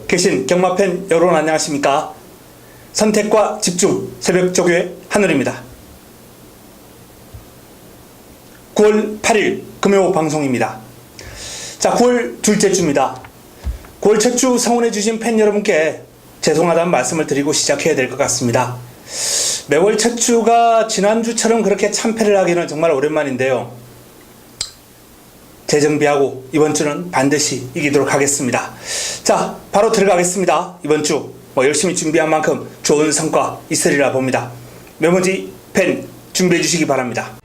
계신 경마팬 여러분 안녕하십니까? 선택과 집중 새벽 조교의 한울입니다. 9월 8일 금요 방송입니다. 자, 9월 둘째 주입니다. 9월 첫 주 성원해 주신 팬 여러분께 죄송하다는 말씀을 드리고 시작해야 될 것 같습니다. 매월 첫 주가 지난주처럼 그렇게 참패를 하기는 정말 오랜만인데요. 재정비하고 이번 주는 반드시 이기도록 하겠습니다. 자, 바로 들어가겠습니다. 이번 주 열심히 준비한 만큼 좋은 성과 있으리라 봅니다. 메모지 펜 준비해 주시기 바랍니다.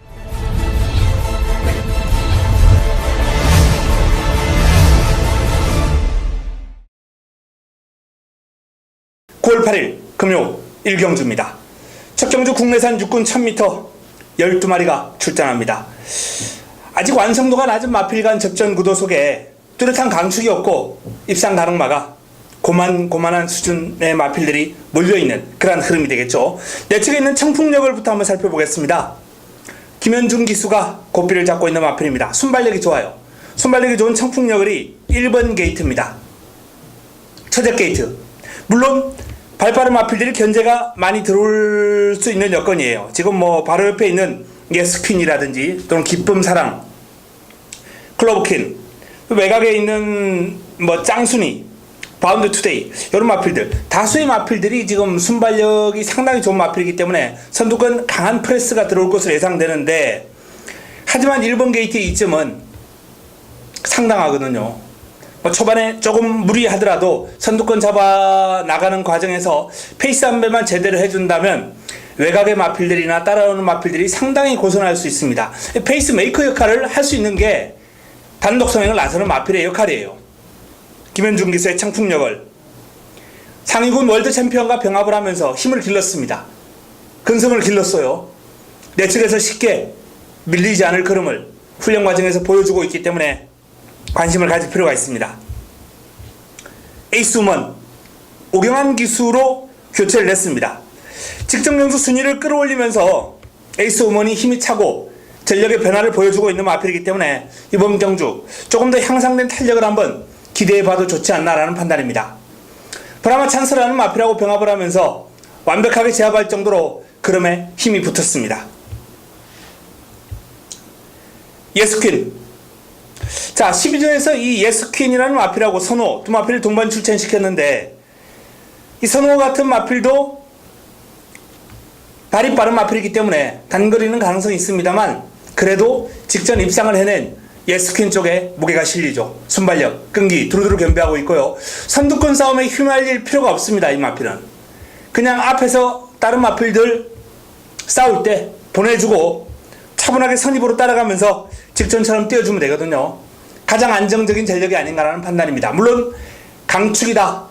(9월 8일) 금요 1경주입니다. 첫 경주 국내산 육군 1000m 12마리가 출전합니다. 아직 완성도가 낮은 마필간 접전 구도 속에 뚜렷한 강축이 없고 입상 가능마가 고만고만한 수준의 마필들이 몰려있는 그런 흐름이 되겠죠. 내측에 있는 청풍역을부터 한번 살펴보겠습니다. 김현중 기수가 고삐를 잡고 있는 마필입니다. 순발력이 좋아요. 순발력이 좋은 청풍역을이 1번 게이트입니다. 첫째 게이트. 물론 발빠른 마필들이 견제가 많이 들어올 수 있는 여건이에요. 지금 바로 옆에 있는 예스퀸이라든지 또는 기쁨사랑, 클로브킨, 외곽에 있는 짱순이, 바운드 투데이 이런 마필들, 다수의 마필들이 지금 순발력이 상당히 좋은 마필이기 때문에 선두권 강한 프레스가 들어올 것으로 예상되는데, 하지만 1번 게이트의 이점은 상당하거든요. 초반에 조금 무리하더라도 선두권 잡아 나가는 과정에서 페이스 안배만 제대로 해준다면 외곽의 마필들이나 따라오는 마필들이 상당히 고전할 수 있습니다. 페이스 메이커 역할을 할 수 있는 게 단독 선행을 나서는 마필의 역할이에요. 김현중 기수의 청풍역을 상위군 월드 챔피언과 병합을 하면서 힘을 길렀습니다. 근성을 길렀어요. 내측에서 쉽게 밀리지 않을 걸음을 훈련 과정에서 보여주고 있기 때문에 관심을 가질 필요가 있습니다. 에이스우먼 오경환 기수로 교체를 했습니다. 직전 경주 순위를 끌어올리면서 에이스우먼이 힘이 차고 전력의 변화를 보여주고 있는 마필이기 때문에 이번 경주 조금 더 향상된 탄력을 한번 기대해봐도 좋지 않나라는 판단입니다. 브라마 찬스라는 마필하고 병합을 하면서 완벽하게 제압할 정도로 그럼에 힘이 붙었습니다. 예스퀸. 자, 12조에서 이 예스퀸이라는 마필하고 선호 두 마필을 동반 출전시켰는데, 이 선호 같은 마필도 발이 빠른 마필이기 때문에 단거리는 가능성이 있습니다만, 그래도 직전 입상을 해낸 예스퀸 쪽에 무게가 실리죠. 순발력, 끈기 두루두루 겸비하고 있고요. 선두권 싸움에 휘말릴 필요가 없습니다. 이 마필은 그냥 앞에서 다른 마필들 싸울 때 보내주고 차분하게 선입으로 따라가면서 직전처럼 뛰어주면 되거든요. 가장 안정적인 전력이 아닌가라는 판단입니다. 물론 강축이다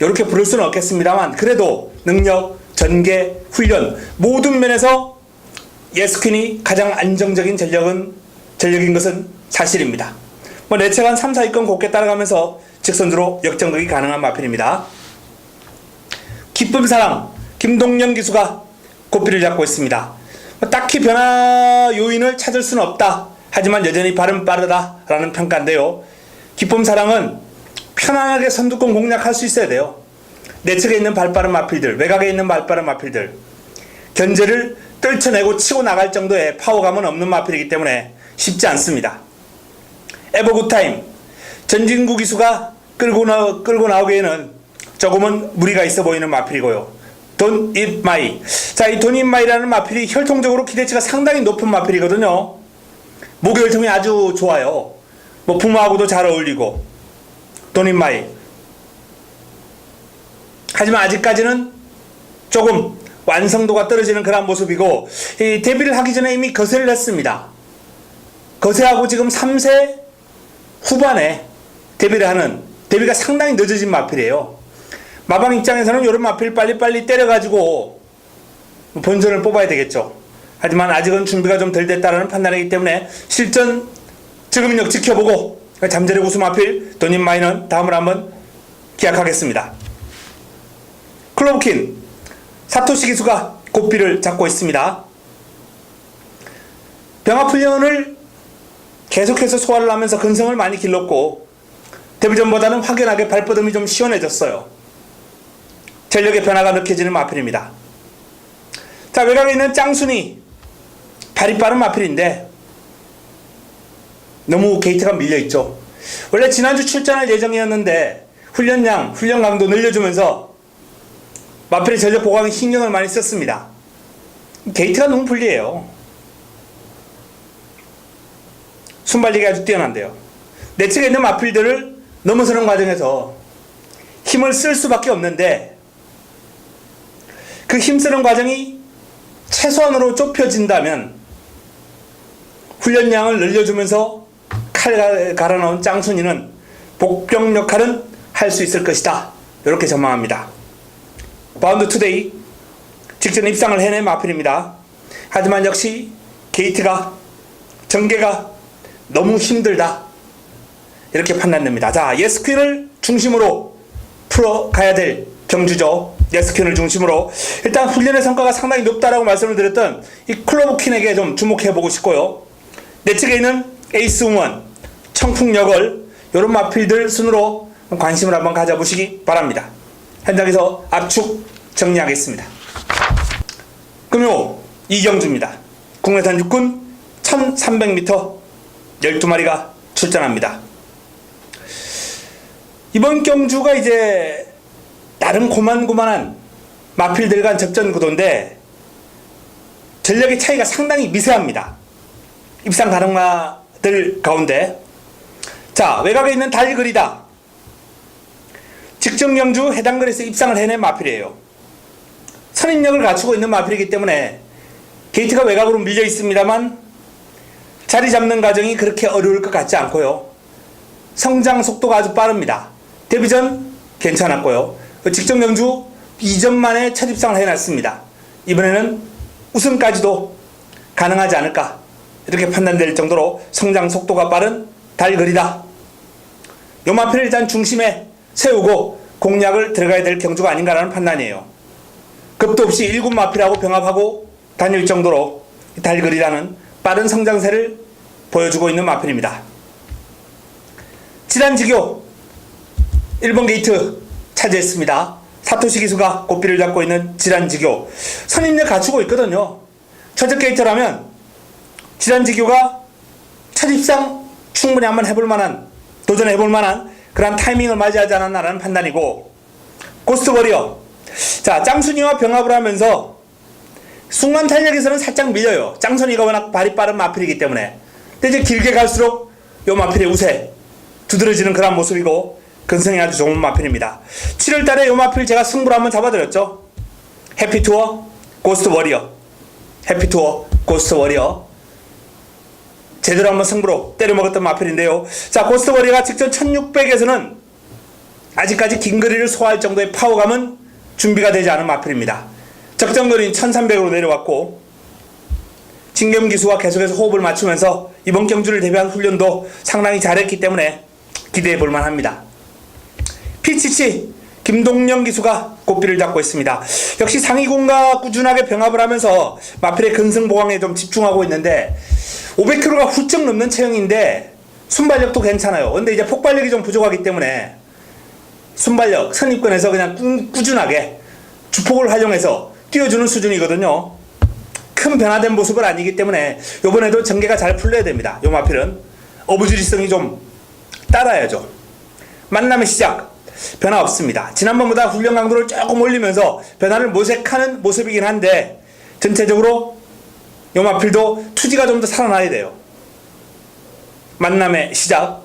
이렇게 부를 수는 없겠습니다만, 그래도 능력, 전개, 훈련 모든 면에서 예스퀸이 가장 안정적인 전력인 것은 사실입니다. 내측 한 3, 4위권 곱게 따라가면서 직선주로 역전극이 가능한 마필입니다. 기쁨사랑 김동영 기수가 고삐를 잡고 있습니다. 딱히 변화 요인을 찾을 수는 없다. 하지만 여전히 발은 빠르다라는 평가인데요. 기쁨사랑은 편안하게 선두권 공략할 수 있어야 돼요. 내측에 있는 발빠른 마필들, 외곽에 있는 발빠른 마필들, 견제를 떨쳐내고 치고 나갈 정도의 파워감은 없는 마필이기 때문에 쉽지 않습니다. 에버굿타임 전진구 기수가 끌고 나오기에는 조금은 무리가 있어 보이는 마필이고요. Don't Eat My. 자, 이 Don't Eat My라는 마필이 혈통적으로 기대치가 상당히 높은 마필이거든요. 목혈통이 아주 좋아요. 부모하고도 잘 어울리고. Don't Eat My. 하지만 아직까지는 조금 완성도가 떨어지는 그런 모습이고, 이 데뷔를 하기 전에 이미 거세를 했습니다. 거세하고 지금 3세 후반에 데뷔가 상당히 늦어진 마필이에요. 마방 입장에서는 이런 마필 빨리빨리 때려가지고 본전을 뽑아야 되겠죠. 하지만 아직은 준비가 좀 덜 됐다는 판단이기 때문에 실전 지금력 지켜보고 잠재력 우수 마필 도님마이는 다음을 한번 기약하겠습니다. 클로브킨 사토시 기수가 고삐를 잡고 있습니다. 병합훈련을 계속해서 소화를 하면서 근성을 많이 길렀고 데뷔전보다는 확연하게 발버둥이 좀 시원해졌어요. 전력의 변화가 느껴지는 마필입니다. 자, 외곽에 있는 짱순이 발이 빠른 마필인데 너무 게이트가 밀려있죠. 원래 지난주 출전할 예정이었는데 훈련량, 훈련 강도 늘려주면서 마필의 전력 보강에 신경을 많이 썼습니다. 게이트가 너무 불리해요. 순발력이 아주 뛰어난데요. 내측에 있는 마필들을 넘어서는 과정에서 힘을 쓸 수밖에 없는데 그 힘쓰는 과정이 최소한으로 좁혀진다면 훈련량을 늘려주면서 칼 갈아 넣은 짱순이는 복병 역할은 할 수 있을 것이다. 이렇게 전망합니다. 바운드 투데이 직전 입상을 해낸 마필입니다. 하지만 역시 게이트가 전개가 너무 힘들다. 이렇게 판단됩니다. 자, 예스퀸을 중심으로 풀어가야 될 경주죠. 예스퀸을 중심으로 일단 훈련의 성과가 상당히 높다라고 말씀을 드렸던 이 클로브킨에게 좀 주목해보고 싶고요. 내측에 있는 에이스 응원, 청풍여걸 이런 마필들 순으로 관심을 한번 가져보시기 바랍니다. 현장에서 압축 정리하겠습니다. 금요 이경주입니다. 국내산 육군 1300m 12마리가 출전합니다. 이번 경주가 이제 나름 고만고만한 마필들 간 적전 구도인데 전력의 차이가 상당히 미세합니다. 입상 가능마들 가운데 자, 외곽에 있는 달그리다 직전 경주 해당 거리에서 입상을 해낸 마필이에요. 선임력을 갖추고 있는 마필이기 때문에 게이트가 외곽으로 밀려 있습니다만 자리 잡는 과정이 그렇게 어려울 것 같지 않고요. 성장 속도가 아주 빠릅니다. 데뷔전 괜찮았고요. 직전 경주 2전 만에 첫 입상을 해놨습니다. 이번에는 우승까지도 가능하지 않을까 이렇게 판단될 정도로 성장 속도가 빠른 달그리다. 요 마필을 일단 중심에 세우고 공략을 들어가야 될 경주가 아닌가라는 판단이에요. 급도 없이 1군 마필하고 병합하고 다닐 정도로 달그리다는 빠른 성장세를 보여주고 있는 마필입니다. 지단지교 1번 게이트 차지했습니다. 사토시 기수가 고삐를 잡고 있는 지단지교 선임력 갖추고 있거든요. 첫째 게이트라면 지단지교가 첫 입상 충분히 한번 해볼 만한 도전해볼 만한 그런 타이밍을 맞이하지 않았나라는 판단이고 고스트 워리어 자, 짱순이와 병합을 하면서 순간 탄력에서는 살짝 밀려요. 짱순이가 워낙 발이 빠른 마필이기 때문에. 근데 이제 길게 갈수록 요 마필의 우세 두드러지는 그런 모습이고 근성이 아주 좋은 마필입니다. 7월달에 요 마필 제가 승부를 한번 잡아드렸죠. 해피투어 고스트 워리어 해피투어 고스트 워리어 제대로 한번 승부로 때려먹었던 마필인데요. 자, 고스트 워리어가 직전 1600에서는 아직까지 긴 거리를 소화할 정도의 파워감은 준비가 되지 않은 마필입니다. 적정 거리는 1300으로 내려왔고 진겸 기수와 계속해서 호흡을 맞추면서 이번 경주를 대비한 훈련도 상당히 잘했기 때문에 기대해 볼 만합니다. 피치치 김동영 기수가 고삐를 잡고 있습니다. 역시 상위군과 꾸준하게 병합을 하면서 마필의 근성 보강에 좀 집중하고 있는데 500kg가 훌쩍 넘는 체형인데 순발력도 괜찮아요. 근데 이제 폭발력이 좀 부족하기 때문에 순발력, 선입권에서 그냥 꾸준하게 주폭을 활용해서 뛰어주는 수준이거든요. 큰 변화된 모습은 아니기 때문에 이번에도 전개가 잘 풀려야 됩니다. 요 마필은 어부지리성이 좀 따라야죠. 만남의 시작 변화 없습니다. 지난번보다 훈련 강도를 조금 올리면서 변화를 모색하는 모습이긴 한데 전체적으로 요 마필도 투지가 좀 더 살아나야 돼요. 만남의 시작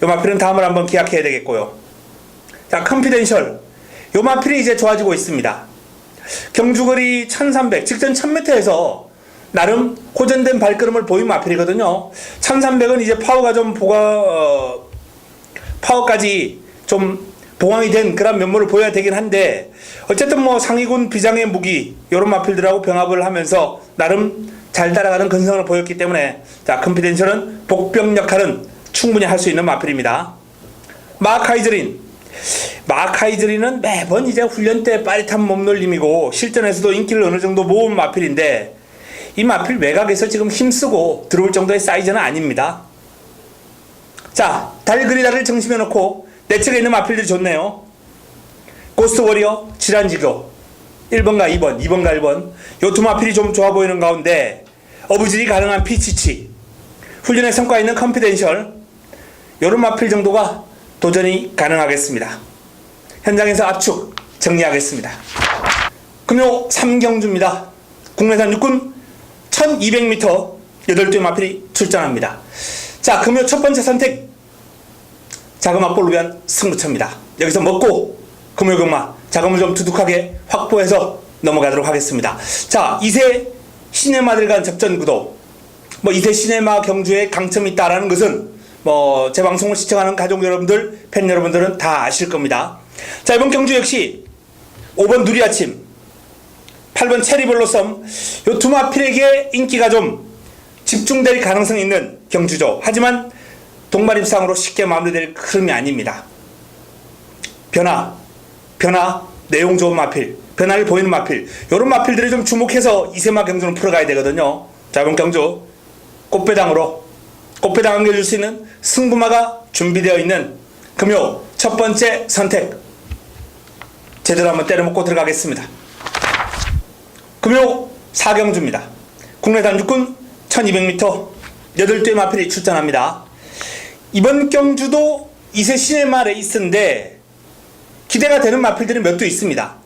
요 마필은 다음을 한번 기약해야 되겠고요. 자, 컨피덴셜 요 마필이 이제 좋아지고 있습니다. 경주거리 1300 직전 1000m에서 나름 호전된 발걸음을 보인 마필이거든요. 1300은 이제 파워가 좀 파워까지 좀 보강이 된 그런 면모를 보여야 되긴 한데 어쨌든 뭐 상위군 비장의 무기 이런 마필들하고 병합을 하면서 나름 잘 따라가는 근성을 보였기 때문에 자, 컨피덴셜은 복병 역할은 충분히 할 수 있는 마필입니다. 마카이즈린은 매번 이제 훈련 때 빠릿한 몸놀림이고 실전에서도 인기를 어느 정도 모은 마필인데 이 마필 외곽에서 지금 힘쓰고 들어올 정도의 사이즈는 아닙니다. 자, 달그리다를 중심에 놓고 내측에 있는 마필들이 좋네요. 고스트 워리어, 질환지교 1번과 2번, 2번과 1번 요 두 마필이 좀 좋아 보이는 가운데 어부질이 가능한 피치치, 훈련의 성과 있는 컨피덴셜 요런 마필 정도가 도전이 가능하겠습니다. 현장에서 압축 정리하겠습니다. 금요 3경주입니다. 국내산 육군 1200m 8대 마필이 출전합니다. 자, 금요 첫 번째 선택 자금 확보를 위한 승부처입니다. 여기서 먹고 금요 경마 자금을 좀 두둑하게 확보해서 넘어가도록 하겠습니다. 자, 2세 시네마들 간 접전 구도, 2세 시네마 경주에 강점이 있다라는 것은 제 방송을 시청하는 가족 여러분들, 팬 여러분들은 다 아실 겁니다. 자, 이번 경주 역시 5번 누리아침, 8번 체리블로썸 요 두 마필에게 인기가 좀 집중될 가능성이 있는 경주죠. 하지만 동반입상으로 쉽게 마무리될 흐름이 아닙니다. 변화, 내용 좋은 마필, 변화를 보이는 마필, 요런 마필들을 좀 주목해서 이세마 경주는 풀어가야 되거든요. 자, 이번 경주 꽃배당으로 꽃배당 안겨줄 수 있는 승부마가 준비되어 있는 금요 첫 번째 선택 제대로 한번 때려먹고 들어가겠습니다. 금요 4경주입니다. 국내산 육군 1200m 8대 마필이 출전합니다. 이번 경주도 2세 시네마 레이스인데 기대가 되는 마필들이 몇 도 있습니다.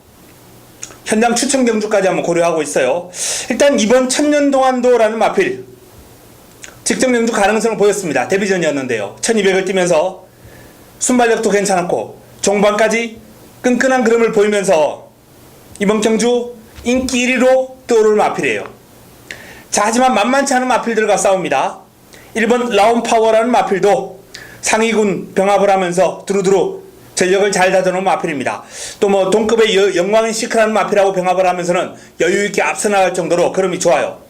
현장 추천 경주까지 한번 고려하고 있어요. 일단 이번 천년동안도라는 마필 직접 경주 가능성을 보였습니다. 데뷔전이었는데요. 1200을 뛰면서 순발력도 괜찮았고 종반까지 끈끈한 그림을 보이면서 이번 경주 인기 1위로 떠오를 마필이에요. 자, 하지만 만만치 않은 마필들과 싸웁니다. 1번 라온파워라는 마필도 상위군 병합을 하면서 두루두루 전력을 잘 다져놓은 마필입니다. 또 동급의 영광인 시크라는 마필하고 병합을 하면서는 여유있게 앞서 나갈 정도로 그름이 좋아요.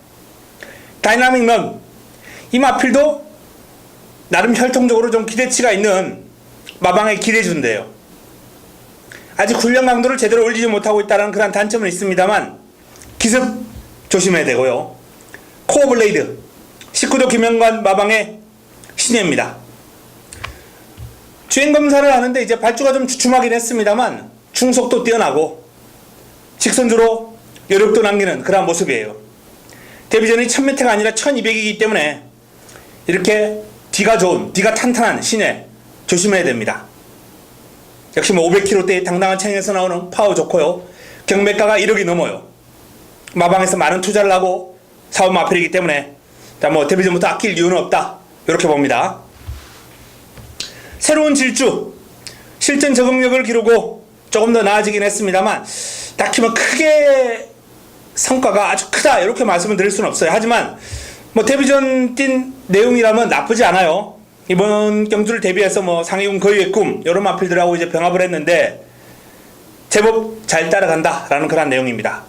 다이나믹 런, 이 마필도 나름 혈통적으로 좀 기대치가 있는 마방의 기대주인데요. 아직 훈련 강도를 제대로 올리지 못하고 있다는 그런 단점은 있습니다만 기습 조심해야 되고요. 코어블레이드 19도 김영관 마방의 신예입니다. 주행검사를 하는데 이제 발주가 좀 주춤하긴 했습니다만 충속도 뛰어나고 직선주로 여력도 남기는 그런 모습이에요. 데뷔전이 1000m가 아니라 1200이기 때문에 이렇게 뒤가 좋은, 뒤가 탄탄한 신예 조심해야 됩니다. 역시 500kg대의 당당한 챙에서 나오는 파워 좋고요. 경매가가 1억이 넘어요. 마방에서 많은 투자를 하고 사업 마필이기 때문에 데뷔전부터 아낄 이유는 없다, 이렇게 봅니다. 새로운 질주, 실전 적응력을 기르고 조금 더 나아지긴 했습니다만 딱히 크게 성과가 아주 크다 이렇게 말씀을 드릴 수는 없어요. 하지만 데뷔전 뛴 내용이라면 나쁘지 않아요. 이번 경주를 대비해서 상위군 거위의 꿈 이런 마필들하고 이제 병합을 했는데 제법 잘 따라간다 라는 그런 내용입니다.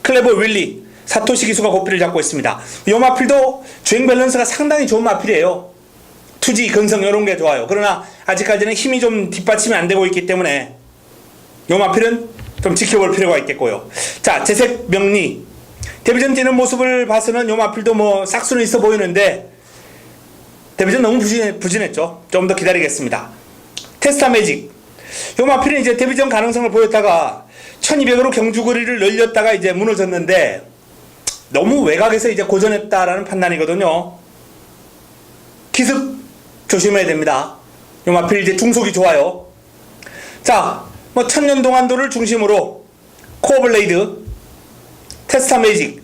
클레버 윌리, 사토시 기수가 고삐를 잡고 있습니다. 이 마필도 주행 밸런스가 상당히 좋은 마필이에요. 투지, 근성 이런 게 좋아요. 그러나 아직까지는 힘이 좀 뒷받침이 안 되고 있기 때문에 이 마필은 좀 지켜볼 필요가 있겠고요. 자, 재색 명리, 데뷔전 뛰는 모습을 봐서는 이 마필도 싹수는 있어 보이는데 데뷔전 너무 부진했죠. 좀 더 기다리겠습니다. 테스타 매직, 이 마필은 이제 데뷔전 가능성을 보였다가 1200으로 경주 거리를 늘렸다가 이제 무너졌는데 너무 외곽에서 이제 고전했다라는 판단이거든요. 기습 조심해야 됩니다. 이 마필 이제 중속이 좋아요. 자, 천년동안도를 중심으로 코어블레이드, 테스타 매직,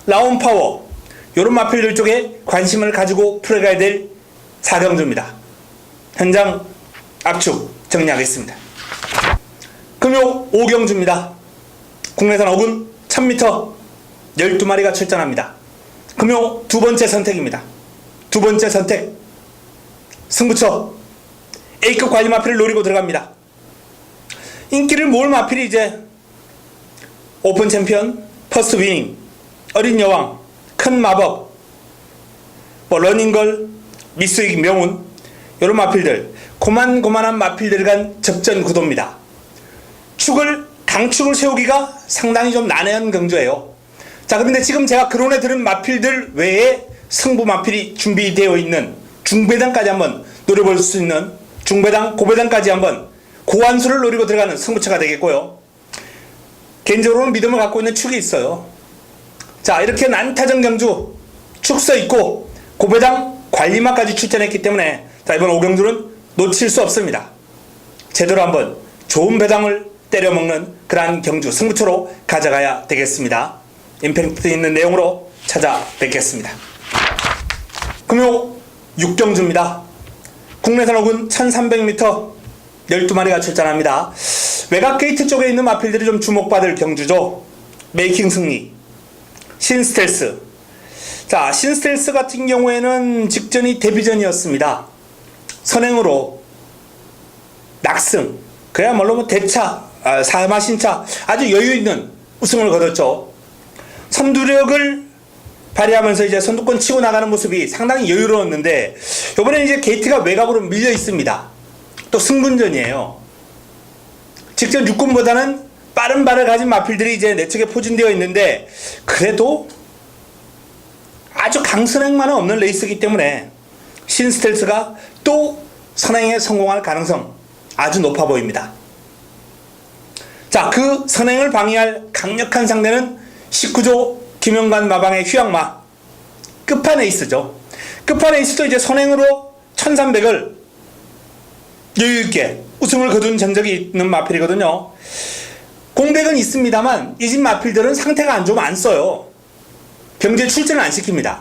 라온파워 요런 마필들 쪽에 관심을 가지고 풀어가야 될 4경주입니다. 현장 압축 정리하겠습니다. 금요 5경주입니다. 국내산 5군 1000m 12마리가 출전합니다. 금요 두 번째 선택입니다. 두 번째 선택 승부처 A급 관리 마필을 노리고 들어갑니다. 인기를 모을 마필이 이제 오픈 챔피언, 퍼스트 위닝, 어린 여왕, 큰 마법, 러닝걸, 미스익 명운 이런 마필들, 고만고만한 마필들 간 접전 구도입니다. 강축을 세우기가 상당히 좀 난해한 경주예요. 자, 그런데 지금 제가 거론해 드린 마필들 외에 승부 마필이 준비되어 있는 중배당까지 한번 노려볼 수 있는 중배당, 고배당까지 한번 고환수를 노리고 들어가는 승부처가 되겠고요. 개인적으로는 믿음을 갖고 있는 축이 있어요. 자, 이렇게 난타전 경주 축서 있고 고배당 관리마까지 출전했기 때문에 자, 이번 5경주는 놓칠 수 없습니다. 제대로 한번 좋은 배당을 때려먹는 그러한 경주 승부처로 가져가야 되겠습니다. 임팩트 있는 내용으로 찾아뵙겠습니다. 금요 6경주입니다. 국내산 오군 1300m 12마리가 출전합니다. 외곽 게이트 쪽에 있는 마필들이 좀 주목받을 경주죠. 메이킹 승리, 신스텔스. 자, 신스텔스 같은 경우에는 직전이 데뷔전이었습니다. 선행으로 낙승, 그야말로 뭐 대차, 사마신차 아주 여유있는 우승을 거뒀죠. 선두력을 발휘하면서 이제 선두권 치고 나가는 모습이 상당히 여유로웠는데 이번에 이제 게이트가 외곽으로 밀려 있습니다. 또 승분전이에요. 직전 6군보다는 빠른 발을 가진 마필들이 이제 내 쪽에 포진되어 있는데 그래도 아주 강선행만은 없는 레이스이기 때문에 신스텔스가 또 선행에 성공할 가능성 아주 높아 보입니다. 자, 그 선행을 방해할 강력한 상대는 19조 김영관 마방의 휴양마 끝판에이스죠. 끝판에이스도 이제 선행으로 1300을 여유있게 우승을 거둔 전적이 있는 마필이거든요. 공백은 있습니다만 이 집 마필들은 상태가 안 좋으면 안 써요. 경주에 출전을 안 시킵니다.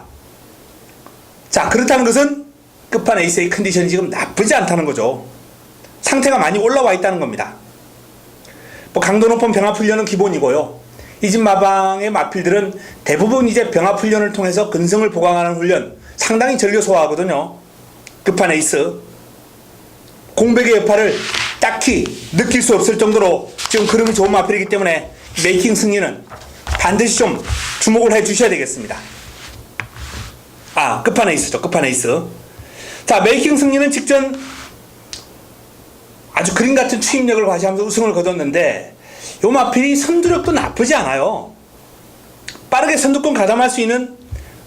자, 그렇다는 것은 끝판에이스의 컨디션이 지금 나쁘지 않다는 거죠. 상태가 많이 올라와 있다는 겁니다. 뭐 강도 높은 병합훈련은 기본이고요. 이 집 마방의 마필들은 대부분 이제 병합훈련을 통해서 근성을 보강하는 훈련 상당히 전려 소화하거든요. 끝판에이스 공백의 여파를 딱히 느낄 수 없을 정도로 지금 흐름이 좋은 마필이기 때문에 메이킹 승리는 반드시 좀 주목을 해 주셔야 되겠습니다. 아, 끝판에이스죠. 끝판에이스. 자, 메이킹 승리는 직전 아주 그림 같은 추임력을 과시하면서 우승을 거뒀는데 요 마필이 선두력도 나쁘지 않아요. 빠르게 선두권 가담할 수 있는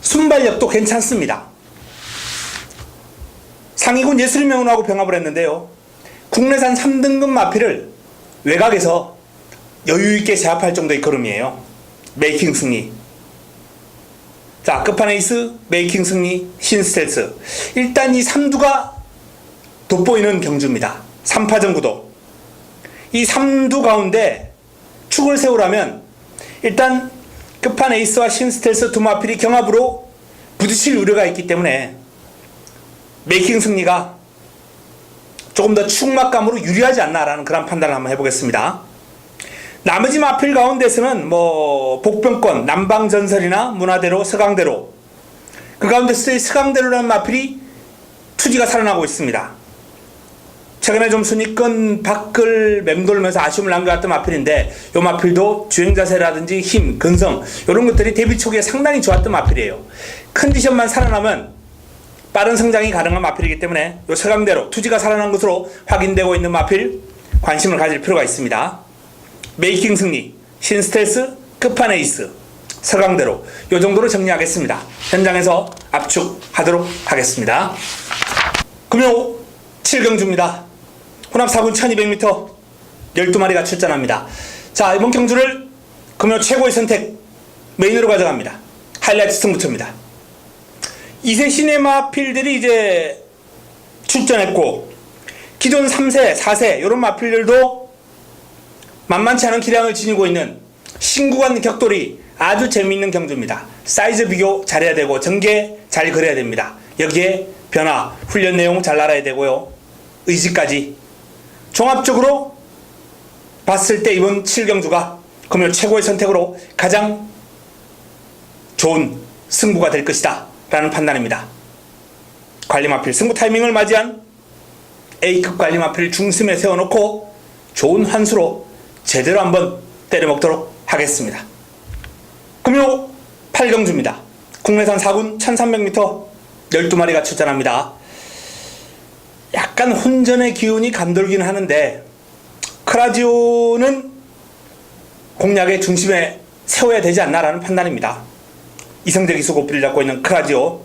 순발력도 괜찮습니다. 상위군 예술명운하고 병합을 했는데요. 국내산 3등급 마필을 외곽에서 여유있게 제압할 정도의 걸음이에요. 메이킹 승리. 자, 끝판에이스, 메이킹 승리, 신스텔스. 일단 이 3두가 돋보이는 경주입니다. 3파전 구도. 이 3두 가운데 축을 세우라면 일단 끝판에이스와 신스텔스 두 마필이 경합으로 부딪힐 우려가 있기 때문에 메이킹 승리가 조금 더 축막감으로 유리하지 않나라는 그런 판단을 한번 해보겠습니다. 나머지 마필 가운데서는 뭐 복병권, 남방전설이나 문화대로, 서강대로 그 가운데서 서강대로라는 마필이 투지가 살아나고 있습니다. 최근에 좀 순위권 밖을 맴돌면서 아쉬움을 남겨왔던 마필인데 이 마필도 주행자세라든지 힘, 근성 이런 것들이 데뷔 초기에 상당히 좋았던 마필이에요. 컨디션만 살아나면 빠른 성장이 가능한 마필이기 때문에 이 서강대로 투지가 살아난 것으로 확인되고 있는 마필 관심을 가질 필요가 있습니다. 메이킹 승리, 신스텔스, 끝판에이스, 서강대로 이 정도로 정리하겠습니다. 현장에서 압축하도록 하겠습니다. 금요 7경주입니다. 혼합 4군 1200m 12마리가 출전합니다. 자, 이번 경주를 금요 최고의 선택 메인으로 가져갑니다. 하이라이트 승부처입니다. 2세 시네마필들이 이제 출전했고 기존 3세, 4세 이런 마필들도 만만치 않은 기량을 지니고 있는 신구간 격돌이 아주 재미있는 경주입니다. 사이즈 비교 잘해야 되고 전개 잘 그려야 됩니다. 여기에 변화, 훈련 내용 잘 알아야 되고요. 의지까지 종합적으로 봤을 때 이번 7경주가 금요 최고의 선택으로 가장 좋은 승부가 될 것이다 라는 판단입니다. 관리마필 승부 타이밍을 맞이한 A급 관리마필 중심에 세워놓고 좋은 환수로 제대로 한번 때려먹도록 하겠습니다. 금요 8경주입니다. 국내산 4군 1300m 12마리가 출전합니다. 약간 혼전의 기운이 감돌긴 하는데 크라지오는 공략의 중심에 세워야 되지 않나라는 판단입니다. 이성적 이수고비를 잡고 있는 크라지오.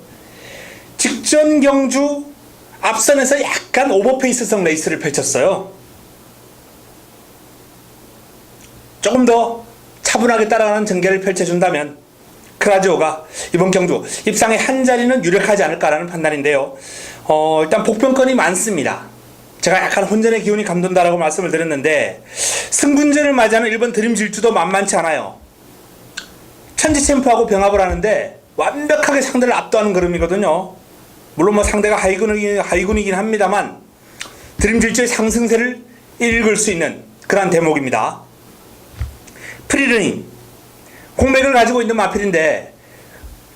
직전 경주 앞선에서 약간 오버페이스성 레이스를 펼쳤어요. 조금 더 차분하게 따라가는 전개를 펼쳐준다면 크라지오가 이번 경주 입상의 한 자리는 유력하지 않을까라는 판단인데요. 일단 복병권이 많습니다. 제가 약간 혼전의 기운이 감돈다라고 말씀을 드렸는데 승분전을 맞이하는 1번 드림 질주도 만만치 않아요. 천지 챔프하고 병합을 하는데 완벽하게 상대를 압도하는 그림이거든요. 물론 뭐 상대가 하위군이긴 합니다만 드림 질주의 상승세를 읽을 수 있는 그런 대목입니다. 프리러닝 공백을 가지고 있는 마필인데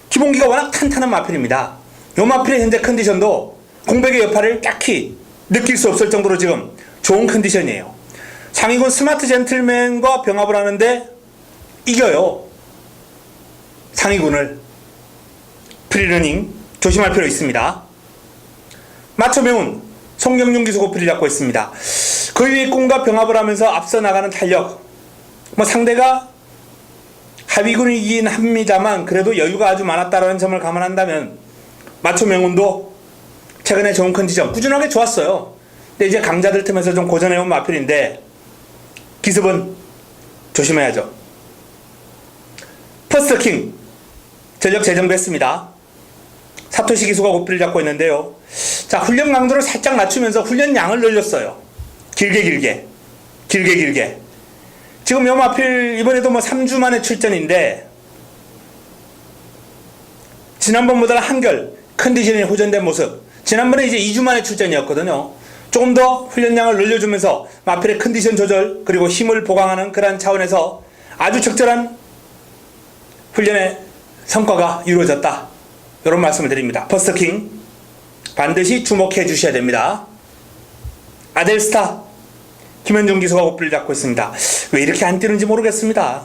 기본기가 워낙 탄탄한 마필입니다. 이 마필의 현재 컨디션도 공백의 여파를 딱히 느낄 수 없을 정도로 지금 좋은 컨디션이에요. 상위군 스마트 젠틀맨과 병합을 하는데 이겨요. 상위군을. 프리러닝 조심할 필요 있습니다. 마초 명운 송경용 기수 고필을 잡고 있습니다. 그 위에 꿈과 병합을 하면서 앞서 나가는 탄력, 뭐 상대가 하위군이긴 합니다만 그래도 여유가 아주 많았다는 점을 감안한다면 마초 명운도 최근에 좋은 컨디션 꾸준하게 좋았어요. 근데 이제 강자들 틈에서 좀 고전해온 마필인데 기습은 조심해야죠. 퍼스트킹 전력 재정비했습니다. 사토시 기수가 고삐를 잡고 있는데요. 자, 훈련 강도를 살짝 낮추면서 훈련 양을 늘렸어요. 길게. 지금 요 마필 이번에도 뭐 3주 만에 출전인데 지난번보다는 한결 컨디션이 호전된 모습. 지난번에 이제 2주 만에 출전이었거든요. 조금 더 훈련량을 늘려주면서 마필의 컨디션 조절 그리고 힘을 보강하는 그러한 차원에서 아주 적절한 훈련의 성과가 이루어졌다. 이런 말씀을 드립니다. 퍼스트킹 반드시 주목해 주셔야 됩니다. 아델스타 김현중 기수가 고삐를 잡고 있습니다. 왜 이렇게 안 뛰는지 모르겠습니다.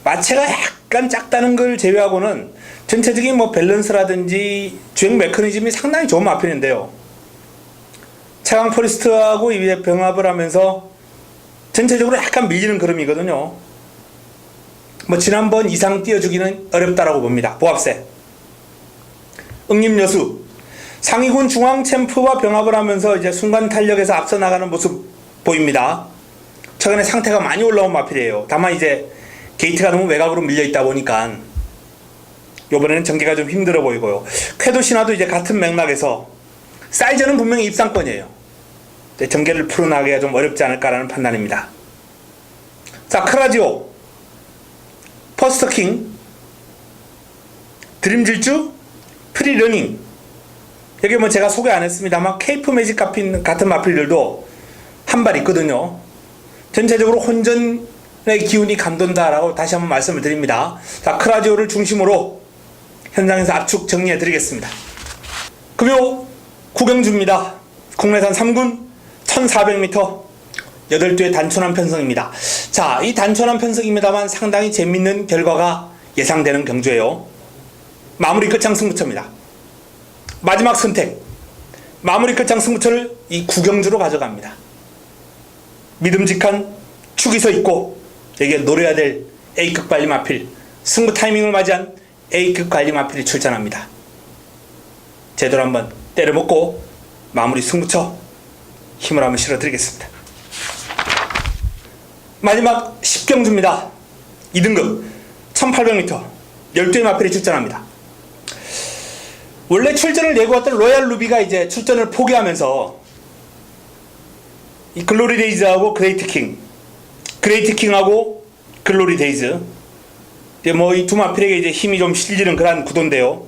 마체가 약간 작다는 걸 제외하고는 전체적인 뭐 밸런스라든지 주행 메커니즘이 상당히 좋은 마필인데요. 차강 포리스트하고 이에 병합을 하면서 전체적으로 약간 밀리는 그림이거든요. 뭐 지난번 이상 띄워주기는 어렵다라고 봅니다. 보합세 응립여수 상위군 중앙 챔프와 병합을 하면서 이제 순간 탄력에서 앞서 나가는 모습 보입니다. 최근에 상태가 많이 올라온 마필이에요. 다만 이제 게이트가 너무 외곽으로 밀려있다 보니까 요번에는 전개가 좀 힘들어 보이고요. 쾌도 신화도 이제 같은 맥락에서 사이즈는 분명히 입상권이에요. 전개를 풀어나가기가 좀 어렵지 않을까라는 판단입니다. 자, 크라지오 퍼스트킹 드림질주 프리러닝 여기 뭐 제가 소개 안 했습니다만 케이프 매직 같은 마필들도 한 발 있거든요. 전체적으로 혼전의 기운이 감돈다라고 다시 한번 말씀을 드립니다. 자, 크라지오를 중심으로 현장에서 압축 정리해 드리겠습니다. 금요 구경주입니다. 국내산 3군 1400m 8두의 단촌한 편성입니다. 자, 이 단촌한 편성입니다만 상당히 재밌는 결과가 예상되는 경주예요. 마무리 끝장 승부처입니다. 마지막 선택 마무리 끝장 승부처를 이 구경주로 가져갑니다. 믿음직한 축이 서 있고 여기에 노려야 될 A급 관리 마필 승부 타이밍을 맞이한 A급 관리 마필이 출전합니다. 제대로 한번 때려먹고 마무리 승부처 힘을 한번 실어드리겠습니다. 마지막 10경주입니다. 2등급 1800m 12의 마필이 출전합니다. 원래 출전을 예고했던 로얄 루비가 이제 출전을 포기하면서 이 글로리 데이즈하고 그레이트 킹하고 글로리 데이즈 이제 뭐 이 두 마필에게 이제 힘이 좀 실리는 그러한 구도인데요.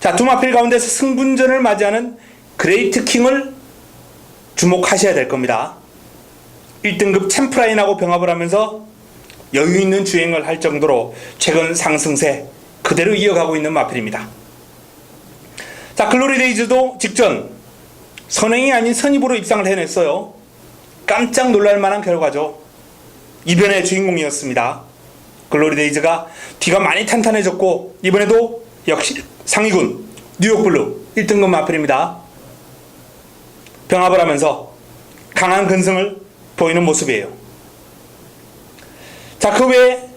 자, 두 마필 가운데서 승분전을 맞이하는 그레이트 킹을 주목하셔야 될 겁니다. 1등급 챔프라인하고 병합을 하면서 여유 있는 주행을 할 정도로 최근 상승세 그대로 이어가고 있는 마필입니다. 자, 글로리 데이즈도 직전 선행이 아닌 선입으로 입상을 해냈어요. 깜짝 놀랄만한 결과죠. 이변의 주인공이었습니다. 글로리 데이즈가 뒤가 많이 탄탄해졌고 이번에도 역시 상위군 뉴욕블루 1등급 마필입니다. 병합을 하면서 강한 근성을 보이는 모습이에요. 자, 그 외에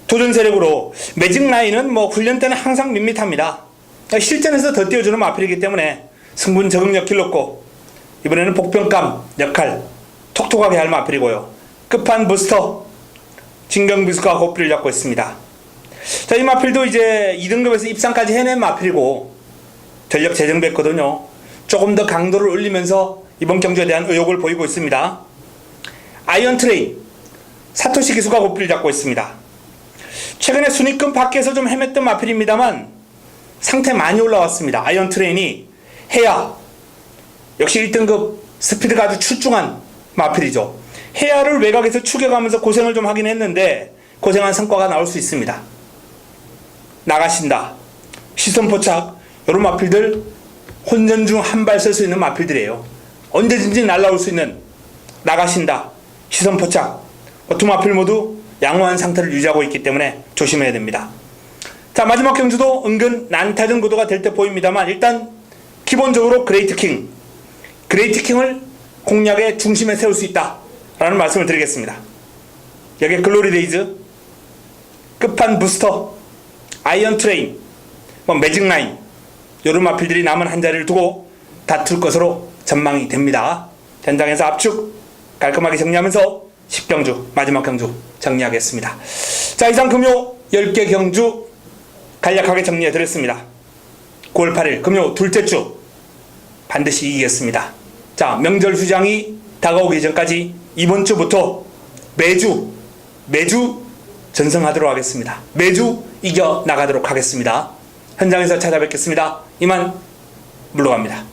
도전 세력으로 매직 라인은 뭐 훈련 때는 항상 밋밋합니다. 실전에서 더 띄워주는 마필이기 때문에 승부는 적응력 길렀고 이번에는 복병감 역할 톡톡하게 할 마필이고요. 끝판 부스터 진경비수가 호필을 잡고 있습니다. 자, 이 마필도 이제 2등급에서 입상까지 해낸 마필이고 전력 재정비했거든요. 조금 더 강도를 올리면서 이번 경주에 대한 의욕을 보이고 있습니다. 아이언 트레인 사토시 기수가 호필을 잡고 있습니다. 최근에 순위권 밖에서 좀 헤맸던 마필입니다만 상태 많이 올라왔습니다. 아이언 트레인이 해야 역시 1등급 스피드가 아주 출중한 마필이죠. 해야를 외곽에서 추격하면서 고생을 좀 하긴 했는데 고생한 성과가 나올 수 있습니다. 나가신다, 시선포착, 이런 마필들 혼전 중 한 발 쓸 수 있는 마필들이에요. 언제든지 날라올 수 있는 나가신다, 시선포착, 두 마필 모두 양호한 상태를 유지하고 있기 때문에 조심해야 됩니다. 자, 마지막 경주도 은근 난타전 구도가 될 때 보입니다만 일단 기본적으로 그레이트킹을 공략의 중심에 세울 수 있다라는 말씀을 드리겠습니다. 여기에 글로리데이즈, 끝판 부스터, 아이언 트레인, 매직라인 이런 마필들이 남은 한 자리를 두고 다툴 것으로 전망이 됩니다. 현장에서 압축 깔끔하게 정리하면서 10경주 마지막 경주 정리하겠습니다. 자, 이상 금요 10개 경주 간략하게 정리해 드렸습니다. 9월 8일 금요 둘째 주 반드시 이기겠습니다. 자, 명절 휴장이 다가오기 전까지 이번 주부터 매주 전승하도록 하겠습니다. 매주 이겨 나가도록 하겠습니다. 현장에서 찾아뵙겠습니다. 이만 물러갑니다.